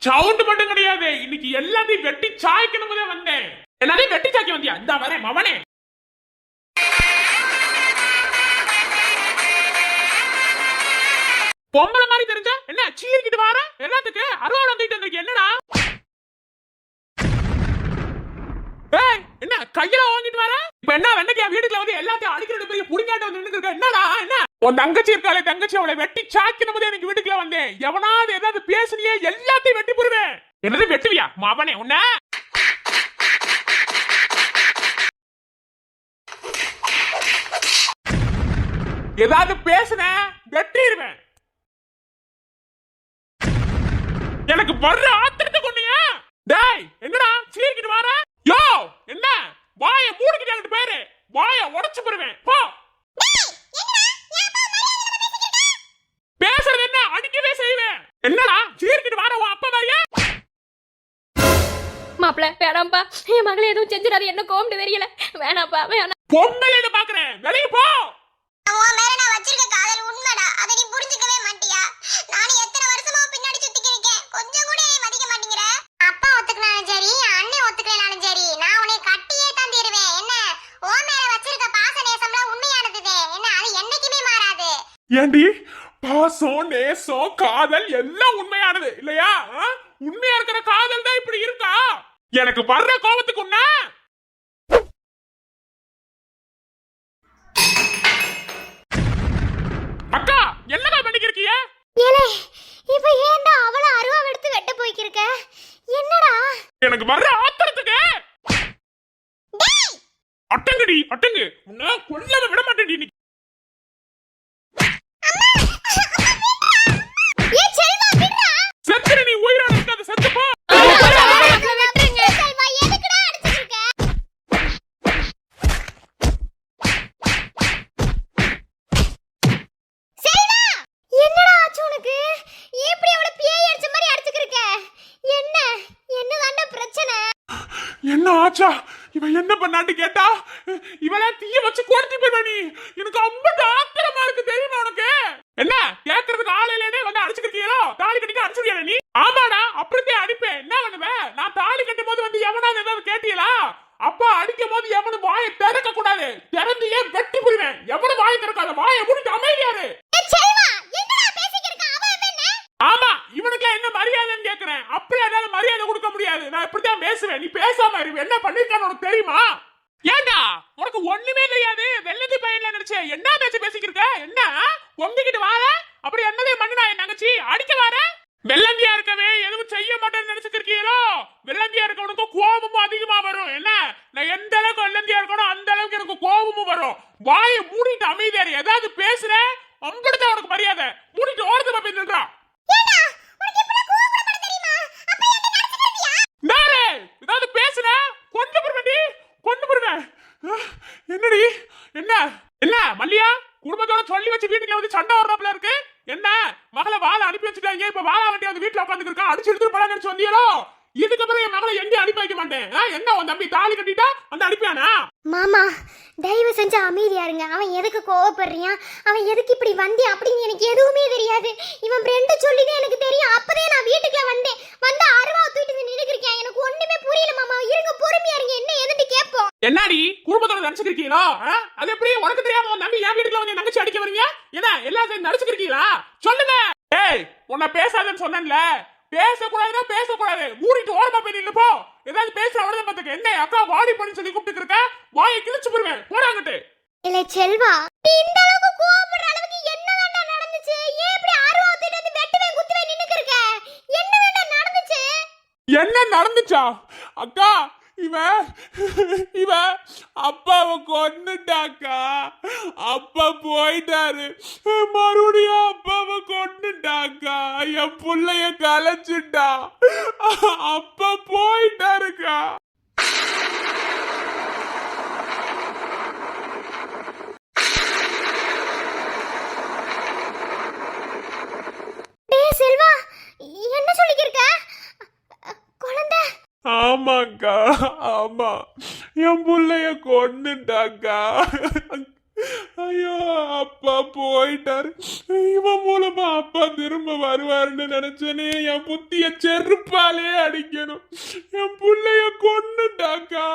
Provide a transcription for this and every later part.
Sound மட்டும் கிடையாது, இன்னைக்கு எல்லாத்தையும் வெட்டி சாய்க்கணும் தான் வந்தேன். எல்லாத்தையும் வெட்டி சாய்க்க வந்தியா? இந்த வரேன் மவனே. பொம்பளை மாதிரி தெரிஞ்சா என்ன சீர்கிட்டு வார எல்லாத்துக்கு அறுவாள் வந்துட்டு இருக்கு. என்னடா என்ன கையில வாங்கிட்டு வர? இப்ப என்ன வெண்டைக்கா வீட்டுல வந்து எல்லாத்தையும் அடிக்கிறது பெரிய புடிங்காட்ட வந்து நின்னுட்டு இருக்க. என்னடா என்ன உன் தங்கச்சி இருக்காளே, தங்கச்சி அவளை வெட்டி சாக்கணும் போதே எனக்கு வீட்டுக்குள்ள வந்தேன். எவனாவது ஏதாவது பேசுனியே எல்லாத்தையும் வெட்டி போடுவேன். என்னது வெட்டுவியா மவனே? உன்ன ஏதாவது பேசுன வெட்டிடுவேன். எனக்கு வர்ற ஆத்திரத்தை கொண்டீங்க. டேய் என்னடா சீக்கிரம் வார. யோ என்ன வாய மூடிக்கிட்டு அங்கிட்டு பேரு வாய உடைச்சு போடுவேன். போ. பேசுறது என்ன அடிக்கவே செய்வேன். என்னடா சீக்கிரம் வார. உன் அப்பா மாதிரியா? மாப்பிள்ள வேணாம்பா, என் மகளை எதுவும் செஞ்சிடாது. என்ன கோம்டு தெரியல. வேணாப்பா வேணாம். பொம்பளை பாக்குறேன், வெளியே போ. உன் மேல நான் வச்சிருக்க காதல் உண்மைடா, அதை நீ புரிஞ்சுக்கவே மாட்டியா? நானும் எத்தனை வருஷமா பின்னாடி சுத்திக்கிட்டு இருக்கேன், கொஞ்சம் கூட மதிக்க மாட்டேங்கிற. அப்பா ஒத்துக்கினாலும் சரி, அண்ணன் ஒத்துக்கலனாலும் சரி, நான் உன்னை கட்டியே தான் தீருவேன். என்ன உன் மேல வச்சிருக்க பாச நேசம்லாம் உண்மையானதுதே. என்ன அது என்னைக்குமே மாறாது. ஏண்டி பாசம் நேசம் காதல் எல்லாம் உண்மையானது இல்லையா? உண்மையா இருக்கிற காதல் தான் இப்படி இருக்கா? எனக்கு வர்ற கோபத்துக்கு உன்ன அக்கா என்னடா பண்ணிக்கிருக்கீங்க? ஏலே இப்ப ஏன்டா அவள அருவா எடுத்து வெட்ட போய்க்கிருக்க? என்னடா எனக்கு வர்ற ஆத்திரத்துக்கு அட்டங்கடி அட்டங்கு உன்ன கொல்லவே விட மாட்டேன். நீ ஏ செல்வா விடுடா. செத்துற, நீ உயிரோட இருக்காத, செத்து போ. செல்வா எதுக்குடா அடிச்சிருக்க? செல்வா என்னடா ஆச்சு உனக்கு? எப்படி அவள பேய் அடிச்ச மாதிரி அடிச்சிருக்க? என்ன என்னதாண்டா பிரச்சனை? என்ன ஆச்சா? இவன் என்ன பண்ணான்னு கேட்டா இவள தீய வச்சு கொளுத்தி போயிடுவா. நீ எனக்கு அம்பட்டு ஆத்திரமா இருக்கு தெரியுமா உனக்கு? என்ன கேட்கறதுக்கு ஆளையிலே வந்து அடிச்சுக்கிட்டீங்களோ? தாலி கட்டிக்க அடிச்சுக்கியா நீ? ஆமாடா அப்படியே அடிப்பேன். என்ன பண்ணுவேன்? நான் தாலி கட்டும் போது வந்து எவனாவது ஏதாவது கேட்டீங்களா? அப்பா அடிக்கும் போது எவனும் வாயை திறக்க கூடாது, திறந்து ஏன் வெட்டி போடுவேன். எவனும் வாயை திறக்காத, வாயை மூடிட்டு அமைதியாரு. ஆமா இவனுக்கு என்ன மரியாதைன்னு கேக்குறேன். அப்படி ஏதாவது மரியாதை கொடுக்க முடியாது. நான் இப்படித்தான் பேசுவேன். நீ பேசாம இரு. என்ன பண்ணிருக்கான்னு உனக்கு தெரியுமா? ஏண்டா உனக்கு ஒண்ணுமே தெரியாது. வெள்ளத்தி பையன்ல நினைச்சே என்ன பேச்சு பேசிக்கிருக்க? என்ன பொங்கிக்கிட்டு வார? அப்படி என்னதே மண்ணு நான் நகைச்சி அடிக்க வார? வெள்ளந்தியா இருக்கவே எதுவும் செய்ய மாட்டேன்னு நினைச்சுட்டு இருக்கீங்களோ? வெள்ளந்தியா இருக்கவனுக்கு கோபமும் அதிகமா வரும். என்ன நான் எந்த அளவுக்கு வெள்ளந்தியா இருக்கணும் அந்த அளவுக்கு எனக்கு கோபமும் வரும். வாயை மூடிட்டு அமைதியாரு. ஏதாவது பேசுறேன் அம்படுத்த உனக்கு மரியாதை. மூடிட்டு ஓரத்துல போய் நின்றான். ஏதாவது பேசுற கொண்டு போடுவேன்டி, கொண்டு போடுவேன். என்னடி என்ன என்ன மல்லியா குடும்பத்தோட சொல்லி வச்சு வீட்டுல வந்து சண்டை வர்றாப்ல இருக்கு. என்ன மகளை வாழ அனுப்பி வச்சுட்டாங்க. இப்ப வாழ வண்டி வந்து வீட்டுல உட்காந்து இருக்கா. அடிச்சு எடுத்துட்டு போலாம் நினைச்சு வந்தியோ? இதுக்கப்புறம் என் மகளை எங்க அனுப்பி வைக்க மாட்டேன். என்ன உன் தம்பி தாலி கட்டிட்டா வந்து அனுப்பியானா? மாமா தயவு செஞ்சு அமைதியா இருங்க. அவன் எதுக்கு கோவப்படுறியான், அவன் எதுக்கு இப்படி வந்தி அப்படின்னு எனக்கு எதுவுமே தெரியாது. இவன் ஃப்ரெண்டு சொல்லிதான் எனக்கு தெரியும். அப்பதே நான் வீட்டுக்குள்ள வந்தேன். வந்து அருவா தூக்கிட்டு நின்னுக்கிருக்கேன். எனக்கு ஒண்ணுமே புரியல மாமா. இருங்க பொறுமையா இருங்க, என்ன எதுன்னு கேட்போம். என்னடி குடும்பத்தோட நடிச்சுக்கிறீங்களோ? அது எப்படி உனக்கு தெரியாம உன் தம்பி என் வீட்டுக்குள்ள வந்து நகைச்சு அடிக்க வரீங்க? என்ன எல்லாத்தையும் நடிச்சுக்கிறீங்களா? சொல்லுங்க. ஏய் உன்னை பேசாதன்னு சொன்னேன்ல. பேசக்கூடாதுன்னா பேசக்கூடாது. மூடிட்டு ஓரமா போய் நின்னு போ. ஏதாவது பேசுற அவ்வளவுதான் பாத்துக்க. என்ன அக்கா வாடி பண்ணி சொல்லி கூப்பிட்டு இருக்க? வாயை கிழிச்சு போடுவேன். போடாங்கட்டு. இல்ல செல்வா நீ இந்த அளவுக்கு கோவப்படுற அளவுக்கு என்னதாண்டா நடந்துச்சு? ஏன் இப்படி ஆர்வம் ஊத்திட்டு வந்து வெட்டுவே குத்துவே நின்னுக்கு இருக்க? என்னதாண்டா நடந்துச்சு? என்ன நடந்துச்சா? அக்கா இவ அப்பாவை கொன்னுட்டாக்கா. அப்பா போயிட்டாரு, மறுபடியும் அப்பாவை கொன்னுட்டாக்கா. என் புள்ளைய கலைச்சுட்டா. அப்பா போயிட்டாருக்கா. டேய் செல்வா என்ன சொல்லிக்கிருக்க? குழந்தை ஆமாக்கா ஆமா, என் புள்ளைய கொன்னுட்டாக்கா. ஐயோ அப்பா போயிட்டாரு. இவன் மூலமா அப்பா திரும்ப வருவாருன்னு நினைச்சனே. என் புத்திய செருப்பாலே அடிக்கணும். என் புள்ளைய கொன்னுட்டாக்கா.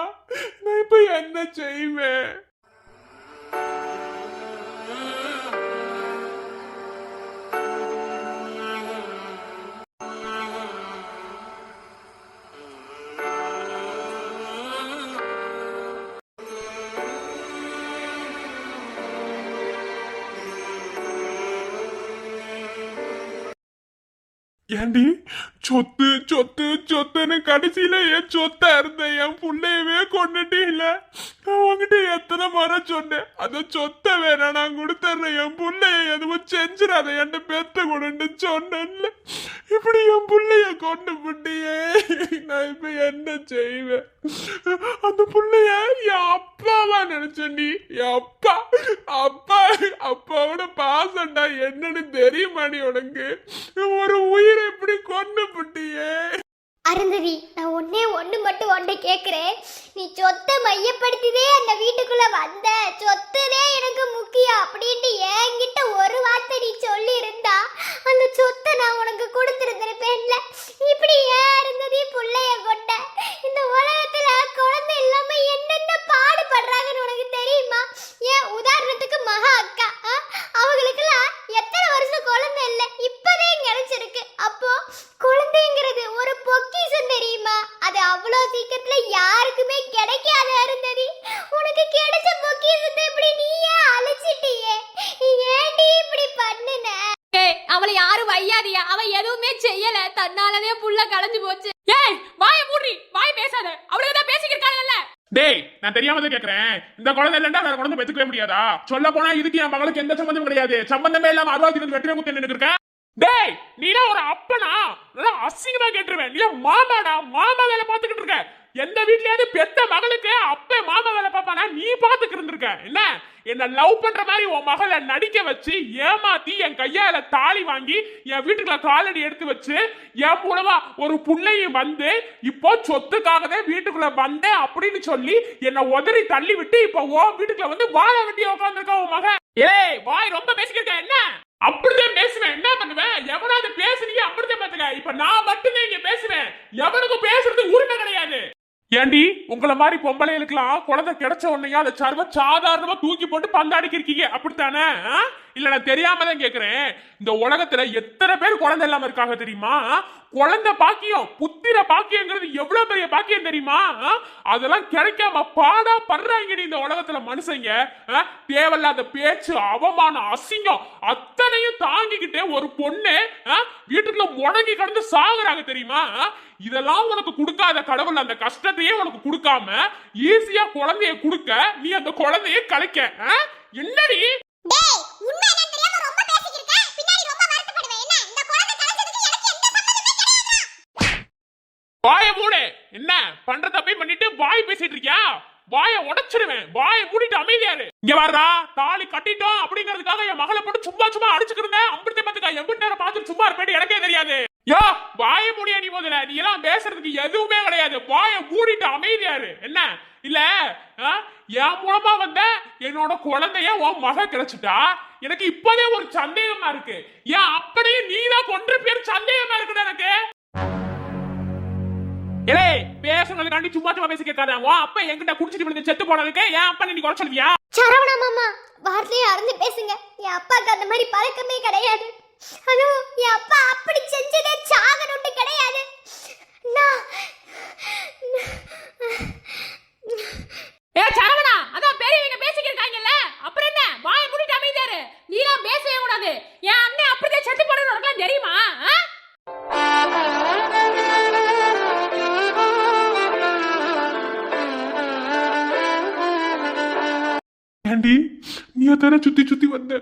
நான் இப்ப என்ன செய்வேன்? ஏண்டி சொத்து சொத்து சொத்துன்னு கடைசியில என் சொத்தா இருந்த என் புள்ளையவே கொண்டுட்டீல. நான் உங்ககிட்ட எத்தனை முறை சொன்னேன், அந்த சொத்தை வேணா நான் கொடுத்துறேன், என் புள்ளைய எதுவும் செஞ்சிடாத என்கிட்ட பெத்த கொடுன்னு சொன்னேன்ல. இப்படி என் புள்ளைய கொண்டு விட்டியே. நான் இப்ப என்ன செய்வேன்? அந்த புள்ளைய என் அப்பாவா நினைச்சேன்டி. என் அப்பா அப்பா அப்பாவோட பாசண்டா என்னன்னு தெரியுமாடி உனக்கு? ஒரு உயிரை இப்படி கொண்டு விட்டியே. அருந்ததி, நான் ஒண்ணு மட்டும் ஒன்றை கேட்கிறேன். நீ சொத்தை மையப்படுத்திதே அந்த வீட்டுக்குள்ள வந்த, சொத்துதே எனக்கு முக்கியம் அப்படின்ட்டு என்கிட்ட ஒரு வார்த்தை நீ சொல்லி இருந்தா அந்த சொத்தை நான் உனக்கு கொடுத்துருந்திருப்பேன்ல. இப்படி ஏன் அருந்ததி புள்ளைய கொண்ட? இந்த உலகத்துல குழந்தை இல்லாம என்னென்ன பாடுபடுறாங்கன்னு உனக்கு தெரியுமா? ஏன் உதாரணத்துக்கு மகா அக்கா, அவங்களுக்குலாம் எத்தனை வருஷம் குழந்தை இல்லை, இப்பதே கிடைச்சிருக்கு. அப்போ குழந்தைங்கிறது ஒரு பொக்கிஷம் தெரியுமா? அது அவ்வளோ சீக்கிரத்துல யாருக்குமே கிடைக்காத அருந்ததி. உனக்கு கிடைச்ச பொக்கிஷத்தை இப்படி நீயே அழிச்சிட்டியே. ஏன்டி இப்படி பண்ணுன? ஏய், அவளை யாரும் வையாதியா? அவ எதுவுமே செய்யல, தன்னாலவே புள்ள கலைஞ்சு போச்சு. ஏய், வாய மூடி, வாய் பேசாத. அவளுக்கு தான் பேசிக்கிட்டாங்கல்ல. டேய், நான் தெரியாம தான் கேக்குறேன். இந்த குழந்தை இல்லைன்னா வேற குழந்தை பெத்துக்கவே முடியாதா? சொல்ல போனா இதுக்கு என் மகளுக்கு எந்த சம்பந்தமும் கிடையாது. சம்பந்தமே இல்லாம அறுபத்தி வெற்றியை குத்தி நின்று இருக்கேன். டேய், நீனா ஒரு அப்பனா? நல்லா அசிங்கமா கேட்டுருவேன். நீ மாமாடா, மாமா வேலை பார்த்துக்கிட்டு இருக்க. எந்த வீட்லயாவது பெத்த மகளுக்கு அப்ப மாமா வேலை பார்ப்பானா? நீ பார்த்துக்கிட்டு இருந்திருக்க. என்ன லவ் பண்ற மாதிரி உன் மகளை நடிக்க வச்சு ஏமாத்தி என் கையால தாலி வாங்கி என் வீட்டுக்குள்ள காலடி எடுத்து வச்சு என் மூலமா ஒரு புள்ளையும் வந்து இப்போ சொத்துக்காகவே வீட்டுக்குள்ள வந்தேன் அப்படின்னு சொல்லி என்ன உதறி தள்ளி விட்டு இப்போ உன் வீட்டுக்குள்ள வந்து வாழ வேண்டிய உட்காந்துருக்கா உன் மகன். ஏய், வாய் ரொம்ப பேசிக்கிட்ட. என்ன அப்படிதான் பேசுவேன்? என்ன பண்ணுவேன்? எவனாவது பேசுறீங்க அப்படிதான் பாத்துக்க. இப்ப நான் மட்டும்தான் இங்க பேசுவேன். எவனுக்கும் பேசுறதுக்கு உரிமை கிடையாது. ஏண்டி, உங்களை மாதிரி பொம்பளைகளுக்கெல்லாம் குழந்தை கிடைச்ச உடனே அதை சர்வ சாதாரணமா தூக்கி போட்டு பந்தாடிக்கிருக்கீங்க அப்படித்தானே? இல்ல, நான் தெரியாம தான் கேக்குறேன். இந்த உலகத்துல எத்தனை பேர் குழந்தை இல்லாம இருக்காங்க தெரியுமா? குழந்தை பாக்கியம், புத்திர பாக்கியங்கிறது எவ்வளவு பெரிய பாக்கியம் தெரியுமா? அதெல்லாம் கிடைக்காம பாடா படுறாங்க இந்த உலகத்துல மனுஷங்க. தேவையில்லாத பேச்சு, அவமானம், அசிங்கம் அத்தனையும் தாங்கிக்கிட்டே ஒரு பொண்ணு வீட்டுக்குள்ள முடங்கி கடந்து சாகுறாங்க தெரியுமா? இதெல்லாம் உனக்கு கொடுக்காத கடவுள் அந்த கஷ்டத்தையே உனக்கு கொடுக்காம ஈஸியா குழந்தைய கொடுக்க நீ அந்த குழந்தைய கலைக்க. என்னடி? டேய், உண்மை என்னன்னு தெரியாம ரொம்ப பேசிக்கிட்ட. பின்னாடி ரொம்ப வருத்தப்படுவேன். என்ன இந்த குழந்தை கலச்சதுக்கு எனக்கு எந்த சம்பந்தமே கிடையாது. வாய மூடு. என்ன பண்ற தப்பே பண்ணிட்டு வாய் பேசிட்டு இருக்கியா? வாய உடைச்சிடுவேன். வாய மூடிட்டு அமைதியாரு. இங்க வர்றா, தாலி கட்டிட்டோம் அப்படிங்கிறதுக்காக என் மகளை போட்டு சும்மா சும்மா அடிச்சுக்கிட்டு இருந்தேன். அம்பிட்டு பாத்துக்கா, எம்பிட்டு நேரம் பார்த்துட்டு சும்மா இருப்பேன் எனக்கே தெரியாது. யோ, வாய மூடியா நீ? முதல்ல நீ எல்லாம் பேசுறதுக்கு எதுவுமே கிடையாது. வாய மூடிட்டு அமைதியாரு. என்ன இல்ல, என் மூலமா வந்த என்னோட குழந்தைய உன் மக கிடைச்சிட்டா எனக்கு இப்பதே ஒரு சந்தேகமா இருக்கு. ஏன் அப்படியே நீதான் கொன்ற பேர் சந்தேகமா இருக்குது எனக்கு. ஏலே, பேசுனதுக்காண்டி சும்மா சும்மா பேசி கேட்காத. உன் அப்பா என்கிட்ட குடிச்சிட்டு விழுந்து செத்து போனதுக்கு ஏன் அப்பா நீ குறை சொல்வியா? சரவணா மாமா, வார்த்தையை அறந்து பேசுங்க. என் அப்பாக்கு அந்த மாதிரி பழக்கமே கிடையாது. அதுவும் என் அப்பா அப்படி செஞ்சதே சாகணுட்டு கிடையாது. ஏ சரவணா, அதான் பெரியவங்க பேசிக்கிட்டாங்கல்ல, அப்புறம் என்ன? வாயை மூடிட்டு அமைதியாரு. நீலாம் பேசவே கூடாது. என் அண்ணன் அப்படியே செத்து போனது உனக்கு தெரியுமா? ஏண்டி, நீ தானே சுத்தி சுத்தி வந்த?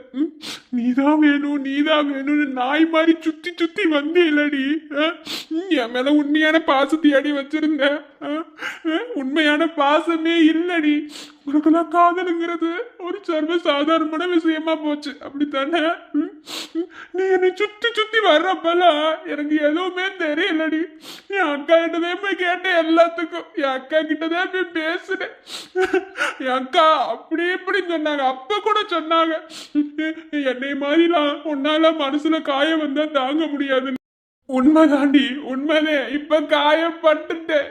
நீதான் வேணும் நீதான் வேணும்னு நாய் மாதிரி சுத்தி சுத்தி வந்தே இல்லடி. என் மேல உண்மையான பாசத்தை அடி வச்சிருந்த. உண்மையான பாசமே இல்லடி. உனக்கெல்லாம் காதலுங்கிறது ஒரு சர்வ சாதாரணமான விஷயமா போச்சு அப்படித்தானே? நீ என்னை சுத்தி சுத்தி வர்றப்பெல்லாம் எனக்கு எதுவுமே தெரியலடி. நீ என் அக்கா கிட்டதே போய் கேட்டேன் எல்லாத்துக்கும். என் அக்கா கிட்டதே போய் பேசுனேன். என் அக்கா அப்படி இப்படி சொன்னாங்க. அப்ப கூட சொன்னாங்க, என்னை மாதிரிலாம் உன்னால மனசுல காயம் வந்தா தாங்க முடியாது. உண்மைதாண்டி, உண்மைதே. இப்ப காயப்பட்டுட்டேன்.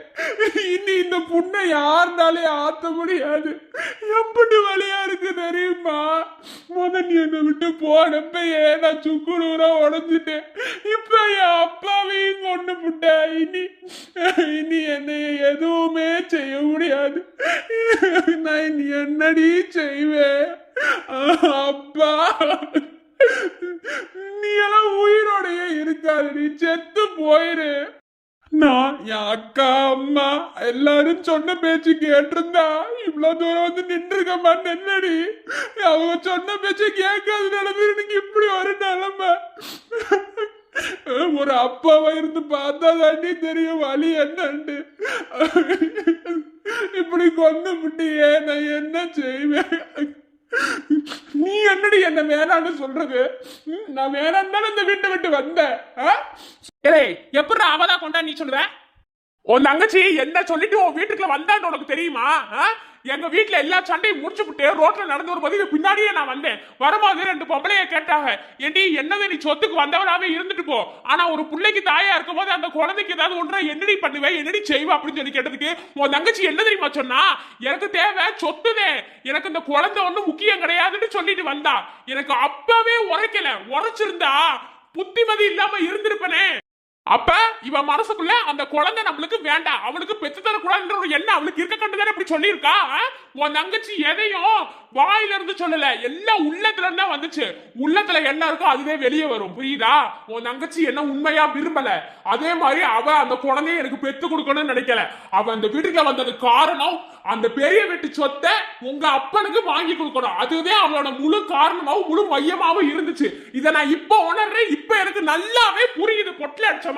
இனி இந்த புண்ணை யாருனாலே ஆத்த முடியாது. எப்படி வழியா இருக்கு தெரியுமா? நீ என்னை விட்டு போனப்பயே நான் சுக்குநூறா உடஞ்சிட்டேன். இப்ப என் அப்பாவையும் கொண்டு விட்டேன். இனி என்னை எதுவுமே செய்ய முடியாது. நான் இனி என்னடி செய்வேன்? அப்பா, நீ எல்லாம் உயிரோடையே இருக்காது, நீ செத்து போயிரு. நான் என் அக்கா அம்மா எல்லாரும் சொன்ன பேச்சு கேட்டிருந்தா இவ்வளவு தூரம் வந்து நின்றுருக்க மாட்டேன்னடி. அவங்க சொன்ன பேச்சு கேட்காது நடந்துருக்கு இப்படி ஒரு நிலைமை. ஒரு அப்பாவா இருந்து பார்த்தா தாண்டி தெரியும் வலி என்னண்டு. இப்படி கொண்டு விட்டியே, நான் என்ன செய்வேன்? நீ என்னடி என்ன வேணான்னு சொல்றது? நான் வேணான்னு தானே இந்த வீட்டை விட்டு வந்தேன். எப்படி அவதான் கொண்டா நீ சொல்லுவ? உன் தங்கச்சி என்ன சொல்லிட்டு உன் வீட்டுக்குள்ள வந்தான்னு உனக்கு தெரியுமா? எங்க வீட்டுல எல்லா சண்டையும் முடிச்சு விட்டு ரோட்ல நடந்து வரும்போது பின்னாடியே நான் வந்தேன். வரும்போது 2 பொம்பளைய கேட்டாங்க, ஏண்டி என்னது நீ சொத்துக்கு வந்தவனாவே இருந்துட்டு போ, ஆனா ஒரு பிள்ளைக்கு தாயா இருக்கும் போது அந்த குழந்தைக்கு ஏதாவது ஒன்றா என்னடி பண்ணுவேன், என்னடி செய்வா அப்படின்னு சொல்லி கேட்டதுக்கு உன் தங்கச்சி என்ன தெரியுமா சொன்னா? எனக்கு தேவை சொத்துதே, எனக்கு இந்த குழந்தை ஒண்ணும் முக்கியம் கிடையாதுன்னு சொல்லிட்டு வந்தா. எனக்கு அப்பவே உரைக்கல. உரைச்சிருந்தா புத்திமதி இல்லாம இருந்திருப்பனே. அப்ப இவன் மனசுக்குள்ள அந்த குழந்தை நம்மளுக்கு வேண்டாம், அவளுக்கு பெற்று தர கூடாதுன்ற ஒரு எண்ணம் அவளுக்கு இருக்க கண்டுதானே அப்படி சொல்லியிருக்கா. உன் தங்கச்சி எதையும் வாயில இருந்து சொல்லல, எல்லாம் உள்ளத்துல இருந்தா வந்துச்சு. உள்ளத்துல என்ன இருக்கோ அதுவே வெளியே வரும், புரியுதா? உன் தங்கச்சி என்ன உண்மையா விரும்பல. அதே மாதிரி அவ அந்த குழந்தைய எனக்கு பெத்து கொடுக்கணும்னு நினைக்கல. அவ அந்த வீட்டுக்குள்ள வந்தது காரணம் அந்த பெரிய வீட்டு சொத்தை உங்க அப்பனுக்கு வாங்கி கொடுக்கணும். அதுவே அவளோட முழு காரணமாவும் முழு மையமாவும் இருந்துச்சு. இதை நான் இப்ப உணர்றேன். இப்ப எனக்கு நல்லாவே புரியுது. பொட்டல அடிச்ச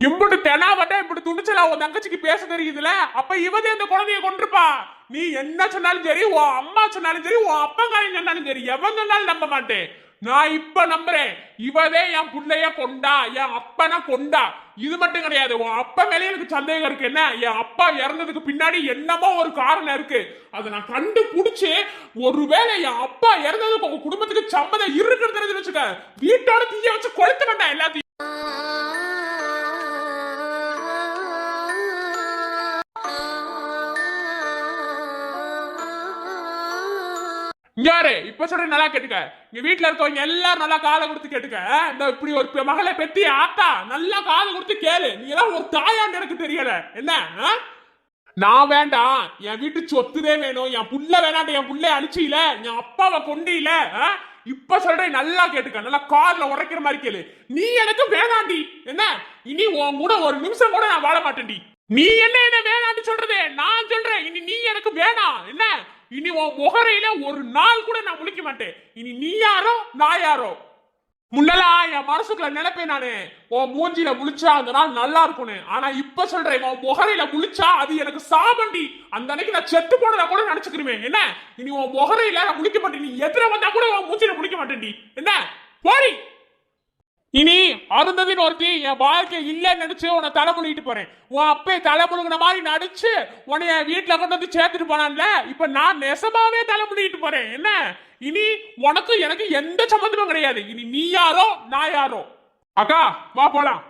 இப்படி தெனாவட்ட இப்படி துணிச்சலா உன் தங்கச்சிக்கு பேச தெரியுதுல. அப்ப இவதே அந்த குழந்தைய கொண்டிருப்பா. நீ என்ன சொன்னாலும் சரி, உன் அம்மா சொன்னாலும் சரி, உன் அப்பா காலையும் சொன்னாலும் சரி, எவன் சொன்னாலும் நம்ப மாட்டேன். நான் இப்ப நம்புறேன், இவதே என் புள்ளைய கொண்டா, என் அப்பனை கொண்டா. இது மட்டும் கிடையாது, உன் அப்பா மேலே எனக்கு சந்தேகம் இருக்கு. என்ன, என் அப்பா இறந்ததுக்கு பின்னாடி என்னமோ ஒரு காரணம் இருக்கு. அதை நான் கண்டுபிடிச்சு, ஒருவேளை என் அப்பா இறந்ததுக்கு உங்க குடும்பத்துக்கு சம்மதம் இருக்குன்னு வச்சுக்க, வீட்டோட தீய வச்சு கொளுத்த வேண்டாம் எல்லாத்தையும். யாரு இப்ப சொல்ற நல்லா கேட்டுக்க. இங்க வீட்டுல இருக்கவங்க எல்லாரும் நல்லா காதை கொடுத்து கேட்டுக்க. இந்த இப்படி ஒரு மகளை பெத்தி ஆத்தா நல்லா காதை கொடுத்து கேளு. நீ எல்லாம் ஒரு தாயாண்டு எனக்கு தெரியல. என்ன, நான் வேண்டாம், என் வீட்டு சொத்துதே வேணும், என் புள்ள வேணாண்டு என் புள்ளைய அழிச்சில, என் அப்பாவை கொண்டில. இப்ப சொல்றேன் நல்லா கேட்டுக்க, நல்லா காதுல உரைக்கிற மாதிரி கேளு. நீ எனக்கு வேணாண்டி. என்ன, இனி உன் கூட ஒரு நிமிஷம் கூட நான் வாழ மாட்டேன்டி. நீ என்ன வேணான்னு சொல்றது? நான் சொல்றேன், இனி நீ எனக்கு வேணாம். என்ன, இனி உன் முகரையில ஒரு நாள் கூட நான் முழிக்க மாட்டேன். இனி நீ யாரோ நான் யாரோ. முன்னெல்லாம் என் மனசுக்குள்ள நினைப்பேன் நானு, உன் மூஞ்சில முழிச்சா அந்த நாள் நல்லா இருக்கும்னு. ஆனா இப்ப சொல்றேன், உன் முகரையில முழிச்சா அது எனக்கு சாபண்டி. அந்த அன்னைக்கு நான் செத்து போனதா கூட நினைச்சுக்கிறேன். என்ன, இனி உன் முகரையில நான் முழிக்க மாட்டேன். நீ எதிர வந்தா கூட உன் மூஞ்சில முழிக்க மாட்டேன்டி. என்ன, போடி. இனி அருந்ததின்னு ஒருத்தி என் வாழ்க்கை இல்லைன்னு நினைச்சு உன்னை தலைமுழுகிட்டு போறேன். உன் அப்பே தலைமுழுகின மாதிரி நடிச்சு உன்னை என் வீட்டுல கொண்டு வந்து சேர்த்துட்டு போனான்ல, இப்ப நான் நெசமாவே தலைமுழுகிட்டு போறேன். என்ன, இனி உனக்கு எனக்கு எந்த சம்பந்தமும் கிடையாது. இனி நீ யாரோ நான் யாரோ. அக்கா வா போலாம்.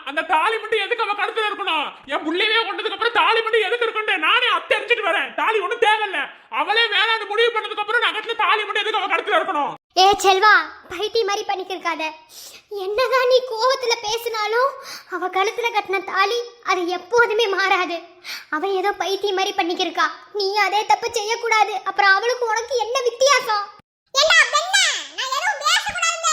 அந்த தாலி மட்டும் எதுக்கு அவ கழுத்துல இருக்கணும்? என் புள்ளையே கொண்டதுக்கு அப்புறம் தாலி மட்டும் எதுக்கு இருக்கணும்? நானே அத்தை அடிச்சிட்டு வரேன். தாலி ஒண்ணும் தேவையில்ல. அவளே வேணான்னு முடிவு பண்ணதுக்கு அப்புறம் நகத்துல தாலி மட்டும் எதுக்கு அவ கழுத்துல இருக்கணும்? ஏ செல்வா, பைத்தி மாதிரி பண்ணிக்கிருக்காத. என்னதான் நீ கோவத்துல பேசினாலும் அவ கழுத்துல கட்டின தாலி அது எப்போதுமே மாறாது. அவ ஏதோ பைத்தி மாதிரி பண்ணிக்கிருக்கா. நீ அதே தப்பு செய்யக்கூடாது. அப்புறம் அவளுக்கு உனக்கு என்ன வித்தியாசம்? என்ன பெண்ணே, நான் எதுவும் பேசக்கூடாதுன்னு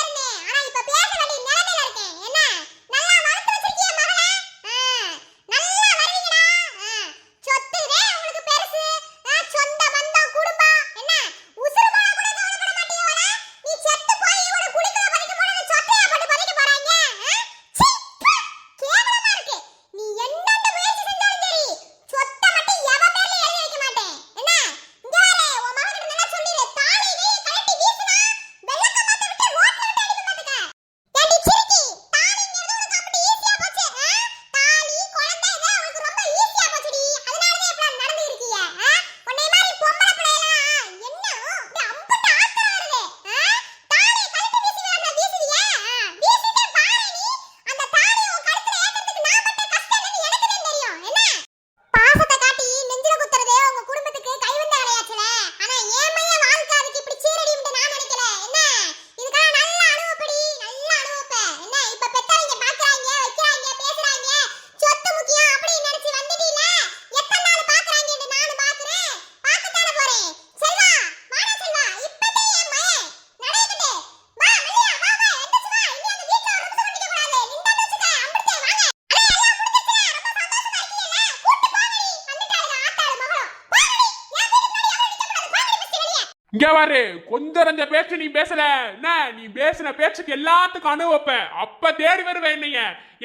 இங்க பாரு, கொஞ்சம் பேச்சு நீ பேசல என்ன, நீ பேசின பேச்சுக்கு எல்லாத்துக்கும் அனுபவப்ப அப்ப தேடி வருவேன்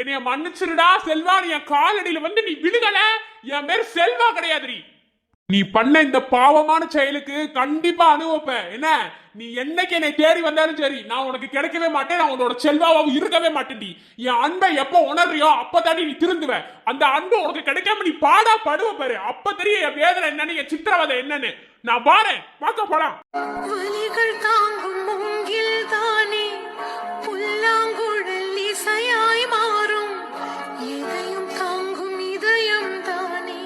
என்னைய மன்னிச்சிருடா செல்வா, நீ என் காலடியில வந்து நீ விழுகல, என் பேர் செல்வா கிடையாது. நீ பண்ண இந்த பாவமான செயலுக்கு கண்டிப்பா அனுபவப்ப என்ன, நீ என்னைக்கு என்னை தேடி வந்தாலும் சரி நான் உனக்கு கிடைக்கவே மாட்டேன், நான் உன்னோட செல்வாவும் இருக்கவே மாட்டேன்டி. என் அன்பை எப்ப உணர்றியோ அப்பதாண்டி நீ திருந்துவ. அந்த அன்பு உனக்கு கிடைக்காம நீ பாடா படுவ பாரு, அப்ப தெரியும் என் வேதனை என்னன்னு, என் சித்திரவதை என்னன்னு. நான் பாரேன், பார்க்க போலாம். வலிகள் தாங்கும் மூங்கில் தானே புல்லாங்குழல் இசையாய் மாறும், எதையும் தாங்கும் இதயம் தானே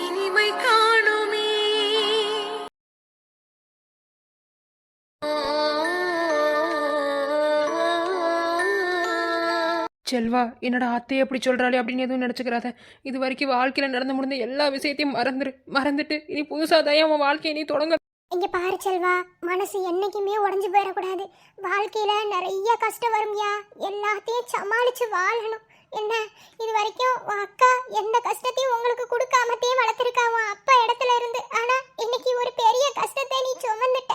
இனிமை காணுமே. செல்வா, என்னோட அத்தையை எப்படி சொல்றாளே அப்படின்னு எதுவும் நினைச்சுக்கிறாத. இது வரைக்கும் வாழ்க்கையில நடந்து முடிந்த எல்லா விஷயத்தையும் மறந்துட்டு இனி புதுசா தான் அவன் வாழ்க்கையை நீ தொடங்க. இங்க பாரு செல்வா, மனசு என்னைக்குமே உடைஞ்சு போயிடக்கூடாது. வாழ்க்கையில நிறைய கஷ்டம் வரும்யா, எல்லாத்தையும் சமாளிச்சு வாழணும். என்ன, இது வரைக்கும் உன் அக்கா எந்த கஷ்டத்தையும் உங்களுக்கு கொடுக்காமத்தே வளர்த்துருக்கா உன் அப்பா இடத்துல இருந்து. ஆனா இன்னைக்கு ஒரு பெரிய கஷ்டத்தை நீ சுமந்துட்ட.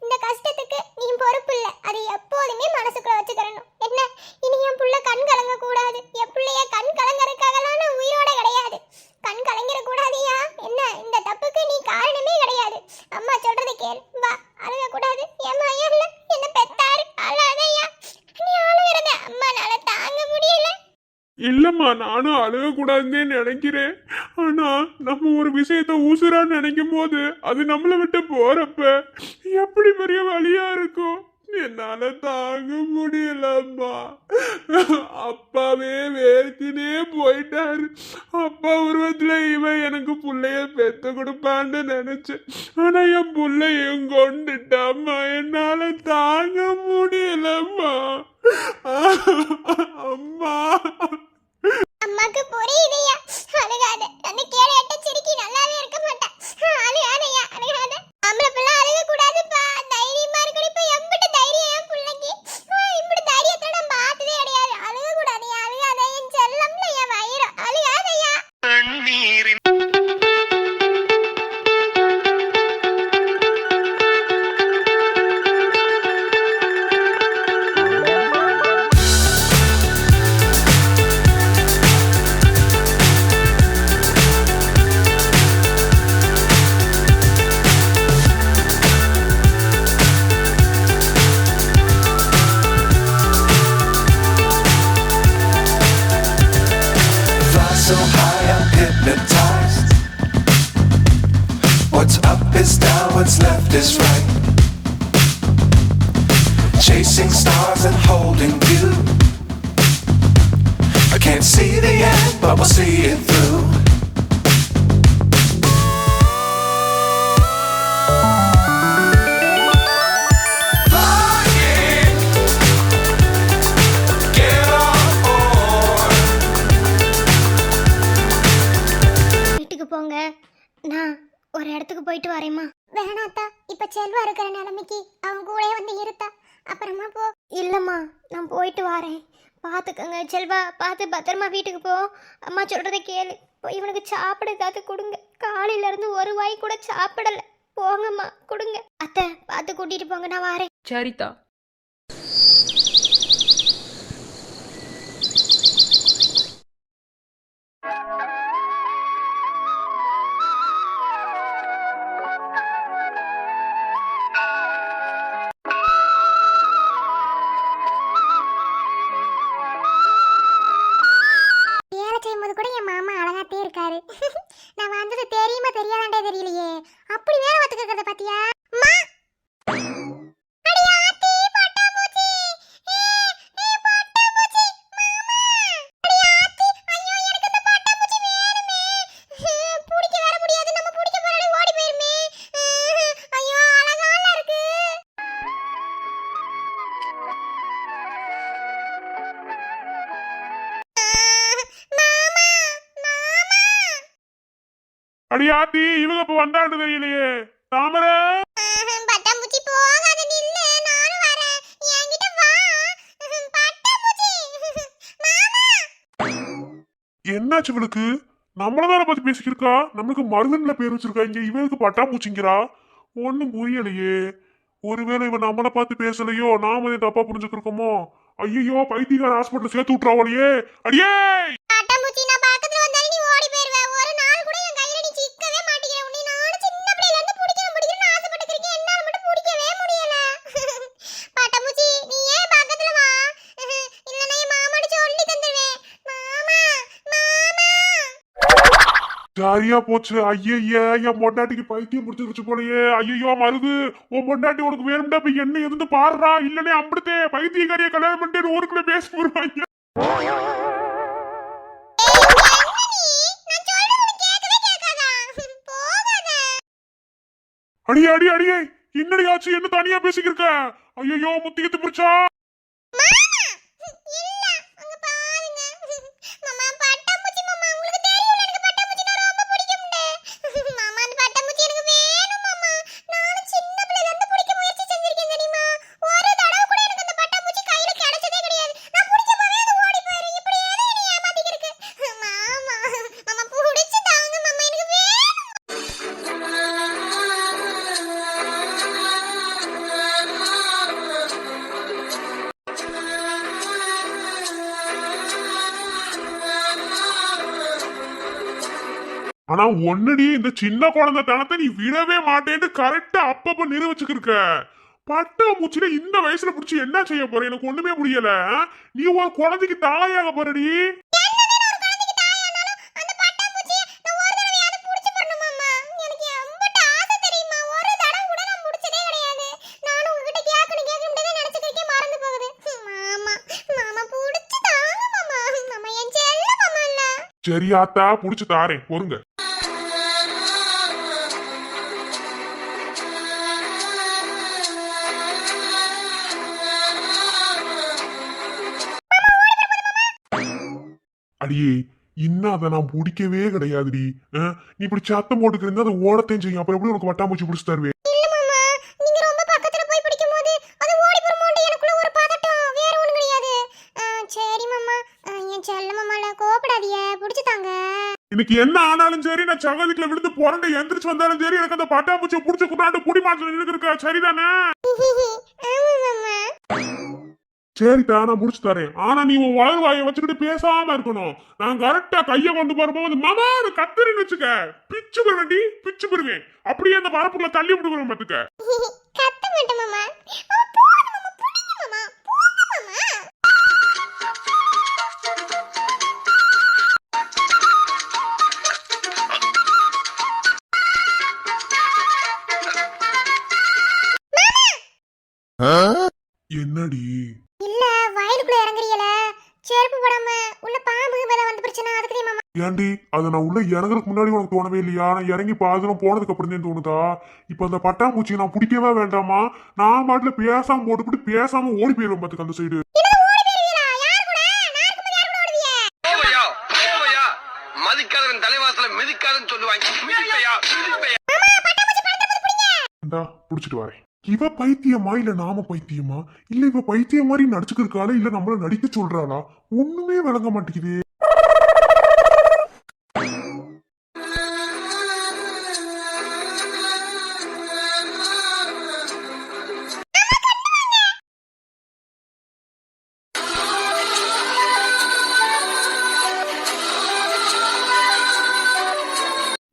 இந்த கஷ்டத்துக்கு நீ பொறுப்பு இல்லை, அதை எப்போதுமே மனசுக்குள்ள வச்சுக்கிறணும். என்ன, இனி என் புள்ள கண் கலங்க கூடாது. என் பிள்ளைய கண் கலங்கறதுக்காகலாம் நான் உயிரோட கிடையாது. கண் கலங்கிட கூடாதியா. என்ன, இந்த தப்புக்கு நீ காரணமே கிடையாது. அம்மா சொல்றதை கேள், வா, அழுக கூடாது. ஏமா இல்ல என்ன பெத்தாரு, அழாதையா. நீ அழுகிறத அம்மானால தாங்க முடியல. இல்லம்மா, நானும் அழுக கூடாதுன்னு நினைக்கிறேன். ஆனா நம்ம ஒரு விஷயத்த ஊசுரா நினைக்கும் போது அது நம்மளை விட்டு போறப்ப எப்படி பெரிய வழியா இருக்கும், என்னால தாங்க முடியலம்மா. அப்பாவே வேர்த்துனே போயிட்டாரு. அப்பா உருவத்துல இவன் எனக்கு புள்ளைய பெத்து கொடுப்பான்னு நினைச்சேன். ஆனா என் புள்ளையும் கொண்டுட்டாம்மா, என்னால தாங்க முடியலம்மா. அம்மா, அம்மாக்கு புரியுதையா, அழுகாத. அந்த கேளையட்ட சிரிக்கி நல்லாவே இருக்க மாட்டா. அழுகாதையா, அழுகாத. நம்மள பிள்ளை அழுக கூடாதுப்பா, தைரியமா இருக்கணும். இப்ப எம்பிட்டு தைரியம் என் பிள்ளைக்கு, இப்படி தைரியத்தை நான் பார்த்ததே கிடையாது. அழுக கூடாதையா, அழுகாத. என் செல்லம்ல என் வயிறு, அழுகாதையா. So high I'm hypnotized. What's up is down, what's left is right. Chasing stars and holding you. I can't see the end, but we'll see it through. வீட்டுக்கு போங்க, நான் ஒரு இடத்துக்கு போயிட்டு வரேம்மா. வேணாத்தா, இப்ப செல்வா இருக்கிற நிலைமைக்கு அவன் கூட வந்து இருத்தா, அப்புறமா போ. இல்லம்மா, நான் போயிட்டு வரேன். பார்த்துக்கங்க செல்வா, பார்த்து பத்திரமா வீட்டுக்கு போ. அம்மா சொல்றதை கேளு. போய் இவனுக்கு சாப்பிட ஏதாவது கொடுங்க. காலையில இருந்து ஒரு வாய் கூட சாப்பிடல. போங்கம்மா, கொடுங்க. அத்தை, பார்த்து கூட்டிட்டு போங்க, நான் வரேன். சரிதா. வேலை செய்யும்போது கூட என் மாமா அழகாத்தே இருக்காரு. நான் வந்தது தெரியுமா தெரியாதாண்டே தெரியலையே. அப்படி வேலை பார்த்துக்கிறத பாத்தியா? அம்மா, அடி ஆத்தி, பட்டாம்பூச்சி. பட்டாம்பூச்சி, மாமா. அடி ஆத்தி, ஐயோ எனக்கு இந்த பட்டாம்பூச்சி வேணுமே. பிடிக்க வர முடியாது, நம்ம பிடிக்க போறாலே ஓடி போயிருமே. ஐயோ, அழகால இருக்கு. மாமா, மாமா. அடியாத்தி, இவங்க இப்ப வந்தாண்டு தெரியலையே. தாமரை, பட்டாம்பூச்சி போகாத, நில்லு, நானும் வரேன். என்கிட்ட வா. பட்டாம்பூச்சி, மாமா. என்னாச்சு இவளுக்கு? நம்மளதான பத்தி பேசிக்கிருக்கா, நம்மளுக்கு மருதன்ல பேர் வச்சிருக்கா, இங்க இவளுக்கு பட்டாம்பூச்சிங்கிறா. ஒண்ணும் புரியலையே. ஒருவேளை இவன் நம்மளை பார்த்து பேசலையோ, நாம இதை தப்பா புரிஞ்சுக்கிருக்கோமோ? ஐயோ, பைத்தியக்கார ஹாஸ்பிட்டல் சேர்த்து விட்டுறாவளையே. அடியே பட்டாம்பூச்சி, நான் பக்கத்துல வந்தாலும் நீ ஓடி போயிருவ. ஒரு நாள் கூட என் கையில நீ சிக்கவே மாட்டேங்கிற. உன்னை நானும் சின்ன பிள்ளையில இருந்து பிடிக்கணும்னு ஆசைப்பட்டுக்கிறேன். என்னால மட்டும் பிடிக்கவே முடியல. பட்டாம்பூச்சி, நீ ஏன் பக்கத்துல வா. இல்லைன்னா என் மாமாட்ட சொல்லி தந்துடுவேன். மாமா, மாமா. சரியா போச்சு. ஐயய்ய, என் பொண்டாட்டிக்கு பைத்தியம் முடிச்சிருச்சு போலயே. ஐயோ மருது, உன் பொண்டாட்டி உனக்கு வேணும்டா போய் என்ன இருந்து பாடுறா. இல்லனே அம்பிடுத்தே பைத்தியக்காரிய கல்யாணம் பண்ணிட்டு ஊருக்குள்ள பேசி போடுவாங்க. அடியே அடி அடியே, என்னடி ஆச்சு? என்ன தனியா பேசிக்கிருக்க? ஐயோ முத்திக்கிட்டு பிடிச்சா. ஆனா ஒன்னடி, இந்த சின்ன குழந்தை தனத்தை நீ விடவே மாட்டேன்னு கரெக்டா அப்பப்ப நிரூபிச்சுக்கிருக்க. பட்டாம்பூச்சில இந்த வயசுல புடிச்சு என்ன செய்ய போற? எனக்கு ஒண்ணுமே புரியல. நீ உன் குழந்தைக்கு தாயாக போறடி. சரியாத்தா, புடிச்சு தாரேன், பொறுங்க. அடியே, இன்னும் அதை நான் பிடிக்கவே கிடையாதுடி. நீ இப்படி சத்தம் போட்டுக்கிறீங்க, அதை ஓடத்தையும் செய்யும். அப்புறம் எப்படி உனக்கு வட்டாம்பூச்சி பிடிச்சு தருவேன்? இன்னைக்கு என்ன ஆனாலும் சரி, நான் சகதிக்குள்ள விழுந்து புரண்டு எந்திரிச்சு வந்தாலும் சரி, எனக்கு அந்த பட்டாம்பூச்சியை புடிச்சு குட்டாண்டு குடி மாற்றம் இருக்க. சரிதானே? சரிதா, நான் முடிச்சு தரேன். ஆனா நீ உன் வளர் வாயை வச்சுக்கிட்டு பேசாம இருக்கணும். நான் கரெக்டா கைய கொண்டு போறபோது மாமா கத்துறேன்னு வச்சுக்க, பிச்சு பெறுவேண்டி, பிச்சு பெறுவேன். அப்படியே அந்த பரப்புல தள்ளி விடுவேன் பாத்துக்க. என்னடி? இல்ல, வயலுக்குள்ள இறங்குறீல, செருப்பு போடாம உள்ள பாம்பு வேலை வந்து பிரச்சனை. அதுக்கு மாமா. ஏண்டி, அதை நான் உள்ள இறங்குறதுக்கு முன்னாடி உனக்கு தோணவே இல்லையா? நான் இறங்கி பாதிரம் போனதுக்கு அப்புறம் தான் தோணுதா? இப்ப அந்த பட்டாம்பூச்சியை நான் பிடிக்கவே வேண்டாமா? நான் பாட்டுல பேசாம போட்டுக்கிட்டு பேசாம ஓடி போயிருவேன் பாத்துக்க அந்த சைடு. மதிக்காதவன் தலைவாசல மிதிக்காதன்னு சொல்லுவாங்க. புடிச்சிட்டு வரேன். இவ பைத்தியமா இல்ல நாம பைத்தியமா? இல்ல இவ பைத்தியம் மாதிரி நடிச்சுக்கிருக்காளா இல்ல நம்மள நடிக்க சொல்றாளா? ஒண்ணுமே விளங்க மாட்டேங்குது.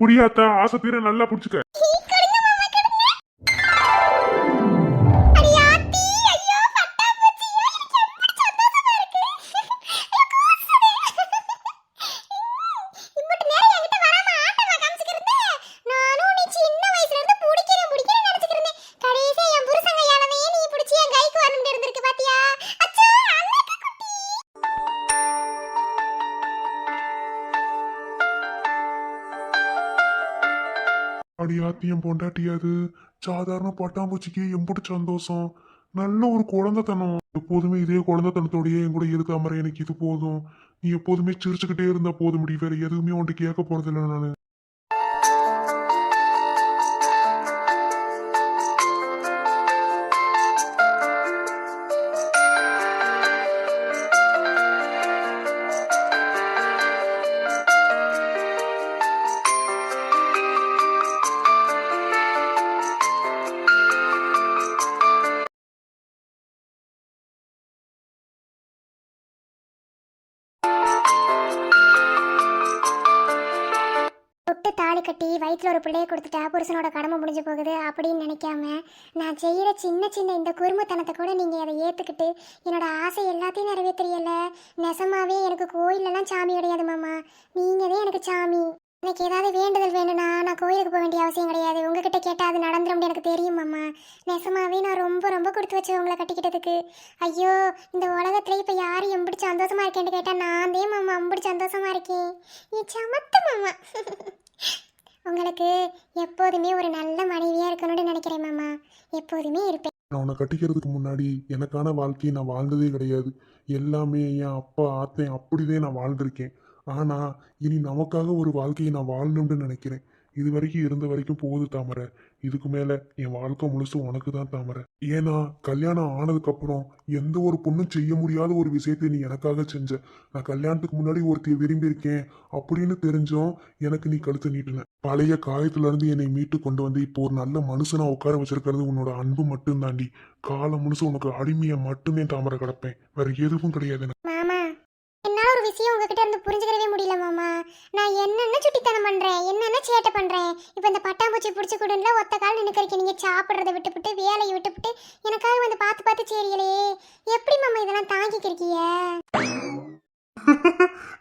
புரியாத்தா, ஆசை தீர நல்லா புடிச்சுக்க. அடியாத்தியம் பொண்டாட்டியாது, சாதாரண பட்டாம்பூச்சிக்கு எம்புட்டு சந்தோஷம். நல்ல ஒரு குழந்தைத்தனம். எப்போதுமே இதே குழந்தைத்தனத்தோடயே என் கூட இருக்காம எனக்கு இது போதும். நீ எப்போதுமே சிரிச்சுக்கிட்டே இருந்தா போதும். வேற எதுவுமே உன்ட்டு கேட்க போறதில்லை நானு. கட்டி வயிற்றுல ஒரு பிள்ளையை கொடுத்துட்டா புருஷனோட கடமை முடிஞ்சு போகுது அப்படின்னு நினைக்காம நான் செய்கிற சின்ன சின்ன இந்த குறும்புத்தனத்தை கூட நீங்கள் அதை ஏற்றுக்கிட்டு என்னோட ஆசை எல்லாத்தையும் நிறைவேற்றியல. நெசமாவே எனக்கு கோயிலெல்லாம் சாமி கிடையாது மாமா, நீங்கள் தான் எனக்கு சாமி. எனக்கு ஏதாவது வேண்டுதல் வேணும்னா நான் கோயிலுக்கு போக வேண்டிய அவசியம் கிடையாது, உங்ககிட்ட கேட்டால் அது நடந்துடும் எனக்கு தெரியும் மாமா. நெசமாவே நான் ரொம்ப ரொம்ப கொடுத்து வச்சேன் உங்களை கட்டிக்கிட்டதுக்கு. ஐயோ இந்த உலகத்துல இப்போ யார் எம்பிடி சந்தோஷமா இருக்கேன்னு கேட்டால் நான் தான் மாமா எம்பிடி சந்தோஷமா இருக்கேன். நீ சமத்து மாமா. உங்களுக்கு எப்போதுமே ஒரு நல்ல மனைவியாக இருக்கணும்னு நினைக்கிறேன் மாமா, எப்போதுமே இருப்பேன். நான் உன்னை கட்டிக்கிறதுக்கு முன்னாடி எனக்கான வாழ்க்கையை நான் வாழ்ந்ததே கிடையாது. எல்லாமே என் அப்பா ஆத்தேன் அப்படிதான் நான் வாழ்ந்திருக்கேன். ஆனால் இனி நமக்காக ஒரு வாழ்க்கையை நான் வாழணும்னு நினைக்கிறேன். இது வரைக்கும் இருந்த வரைக்கும் போகுது தாமரை, இதுக்கு மேலே என் வாழ்க்கை முழுசு உனக்கு தான் தாமரை. ஏன்னா கல்யாணம் ஆனதுக்கப்புறம் எந்த ஒரு பொண்ணும் செய்ய முடியாத ஒரு விஷயத்தை நீ எனக்காக செஞ்ச. நான் கல்யாணத்துக்கு முன்னாடி ஒருத்தையை விரும்பியிருக்கேன் அப்படின்னு தெரிஞ்சும் எனக்கு நீ கழுத்து நீட்டின. பழைய காயத்துலேருந்து என்னை மீட்டு கொண்டு வந்து இப்போ ஒரு நல்ல மனுஷனா உட்கார வச்சிருக்கிறது உன்னோட அன்பு மட்டும் தாண்டி. காலம் முழுசு உனக்கு அடிமையை மட்டுமே தாமரை கிடப்பேன், வேற எதுவும் கிடையாது. மாமா என்னால் ஒரு விஷயம் உங்ககிட்ட இருந்து புரிஞ்சுக்கிறவே முடியல மாமா. நான் என்னென்ன சுட்டித்தனம் பண்ணுறேன், என்னென்ன சேட்டை பண்ணுறேன். இப்போ இந்த பட்டாம்பூச்சி பிடிச்சி கொடுல ஒத்த கால் நினைக்கிறீங்க. நீங்கள் சாப்பிட்றத விட்டுவிட்டு வேலையை விட்டுவிட்டு எனக்காக வந்து பார்த்து பார்த்து செய்றீங்களே, எப்படி மாமா இதெல்லாம் தாங்கிக்கிறீங்க?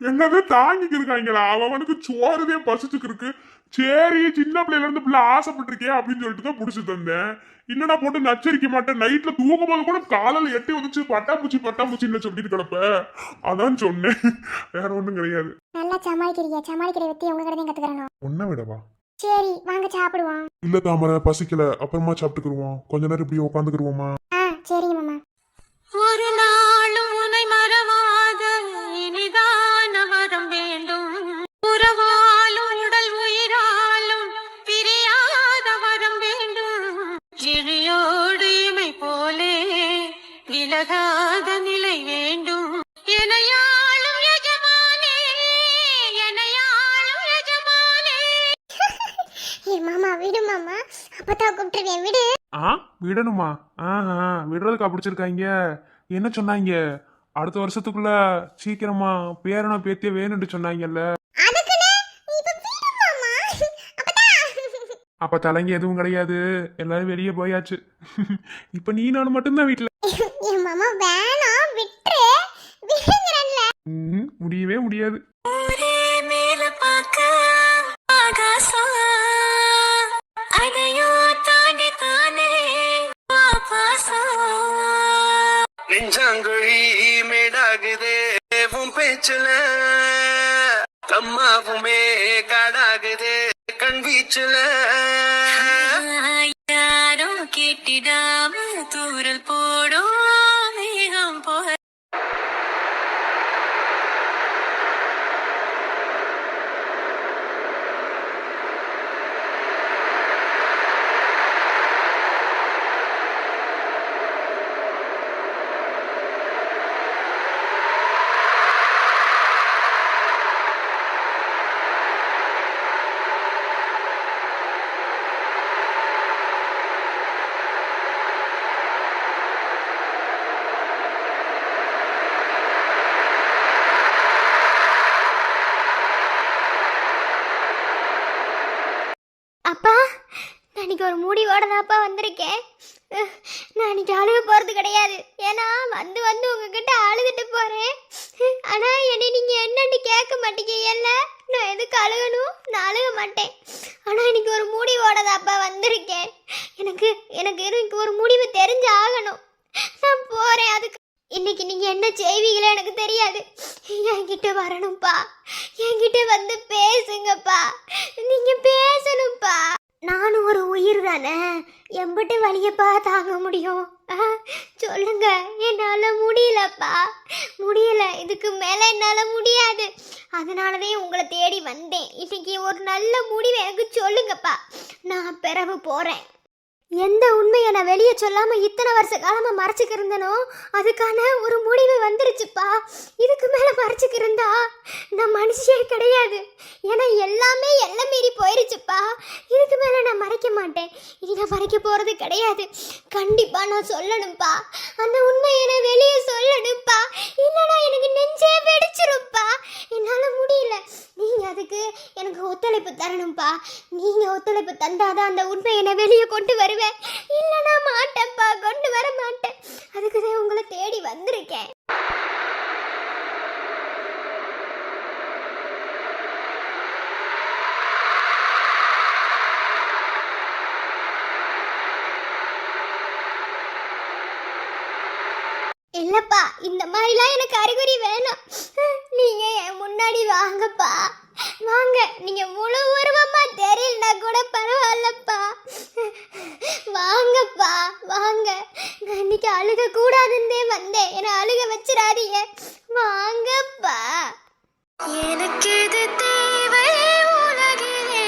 என்னது தாங்கிக்கு இருக்காங்களா? அவனுக்கு சோறுதே பசிச்சுக்கு இருக்கு. சரி சின்ன பிள்ளைல இருந்து பிள்ளை ஆசைப்பட்டிருக்கேன் அப்படின்னு சொல்லிட்டு தான் பிடிச்சி தந்தேன். இல்லைன்னா போட்டு நச்சரிக்க மாட்டேன். நைட்ல தூங்கும் போது கூட காலையில் எட்டி வந்துச்சு பட்டாம்பூச்சி பட்டாம்பூச்சின்னு சொல்லிட்டு கிடப்ப. அதான் சொன்னேன், வேற ஒன்றும் கிடையாது. நல்லா சமாளிக்கிறீங்க, சமாளிக்கிற வித்தி உங்க கிட்ட தான் கத்துக்கிறேன். ஒன்ன விடவா? சரி வாங்க சாப்பிடுவோம். இல்ல தாமரை பசிக்கல, அப்புறமா சாப்பிட்டுக்குருவோம். கொஞ்ச நேரம் இப்படியே உட்காந்துக்குருவோமா? சரிங்க மாமா. ஒரு நாளும் உன்னை மறவாத இனிதான வரம் வேண்டும். உறவாலும் உடல் உயிராலும் பிரியாத வரம் வேண்டும். இழியோடு இமை போலே விலகாத நிலை வேண்டும். எனையாளும் எஜமானே, எனையாளும் எஜமானே. மாமா விடு மாமா, அப்பதான் கூப்பிட்டுருவேன், விடு. விடணுமா? விடுறதுக்கா பிடிச்சிருக்காங்க. என்ன சொன்னாங்க? அடுத்த வருஷத்துக்குள்ள சீக்கிரமா பேரனை பேத்திய வேணும்னு சொன்னாங்கல்ல. அப்ப தலைங்க எதுவும் கிடையாது, எல்லாரும் வெளியே போயாச்சு. இப்ப நீ நானும் மட்டும்தான் வீட்டுல. மாமா வேணாம் விட்டுரு, விடுங்கறல்ல. முடியவே முடியாது. ஒரே மேல பார்க்க ஆகாசம், அதையும் தாண்டி தானே பாசம். நெஞ்சாங்குழி மேடாகுதே உன் பேச்சுல, கம்மாவுமே காடாகுதே கண் வீச்சுல. யாரும் கேட்டிடாம தூரல் போடும் மேகம் போக. அப்பா நான் இன்னைக்கு ஒரு முடிவோட தான்ப்பா வந்திருக்கேன். நான் இன்னைக்கு அழுக போகிறது கிடையாது, ஏன்னா வந்து வந்து உங்ககிட்ட அழுதுட்டு போகிறேன். ஆனால் என்னை நீங்கள் என்னன்னு கேட்க மாட்டீங்கல்ல, நான் எதுக்கு அழுகணும்? நான் அழுக மாட்டேன். ஆனால் இன்னைக்கு ஒரு முடிவோட தான்ப்பா வந்திருக்கேன். எனக்கு எனக்கு எனக்கு ஒரு முடிவு தெரிஞ்சு ஆகணும். நான் போகிறேன். அதுக்கு இன்னைக்கு நீங்கள் என்ன செய்வீங்களோ எனக்கு தெரியாது. என்கிட்ட வரணும்ப்பா, என்கிட்ட வந்து பேசுங்கப்பா, நீங்கள் பேசணும்ப்பா. நானும் ஒரு உயிர் தானே, எம்பிட்டு வழியப்பா தாங்க முடியும்? சொல்லுங்க, என்னால் முடியலப்பா, முடியல. இதுக்கு மேலே என்னால் முடியாது. அதனாலதான் உங்களை தேடி வந்தேன். இன்னைக்கு ஒரு நல்ல முடிவு எனக்கு சொல்லுங்கப்பா, நான் பிறகு போகிறேன். எந்த உண்மையை நான் வெளியே சொல்லாம இத்தனை வருஷ காலமா மறைச்சுக்கு இருந்தனோ அதுக்கான ஒரு முடிவு வந்துருச்சுப்பா. இதுக்கு மேல மறைச்சுக்கு இருந்தா நான் மனுஷியே கிடையாது. ஏன்னா எல்லாமே எல்லாம் மீறி போயிருச்சுப்பா. இதுக்கு மேல நான் மறைக்க மாட்டேன். இனி நான் மறைக்க போறது கிடையாது. கண்டிப்பா நான் சொல்லணும்ப்பா. அந்த உண்மையை நான் வெளியே சொல்லணும்ப்பா. இல்லைன்னா எனக்கு நெஞ்சே வெடிச்சிரும்ப்பா. என்னால முடியல. நீங்க அதுக்கு எனக்கு ஒத்துழைப்பு தரணும்ப்பா. நீங்க ஒத்துழைப்பு தந்தாதான் அந்த உண்மையை நான் வெளியே கொண்டு வருவேன். இல்லைன்னா மாட்டேன்ப்பா, கொண்டு வர மாட்டேன். அதுக்குதான் உங்களை தேடி வந்திருக்கேன். இல்லப்பா, இந்த மாதிரிலாம் எனக்கு அறிகுறி வேணும். நீங்க என் முன்னாடி வாங்கப்பா, வாங்க. நீங்க முழு உருவமா தெரியலனா கூட பரவாயில்லப்பா. வாங்கப்பா, வாங்க. நான் இன்னைக்கு அழுக கூடாதுன்னே வந்தேன். என்னை அழுக வச்சிடாதீங்க. வாங்கப்பா. எனக்கு இது தேவை உலகிலே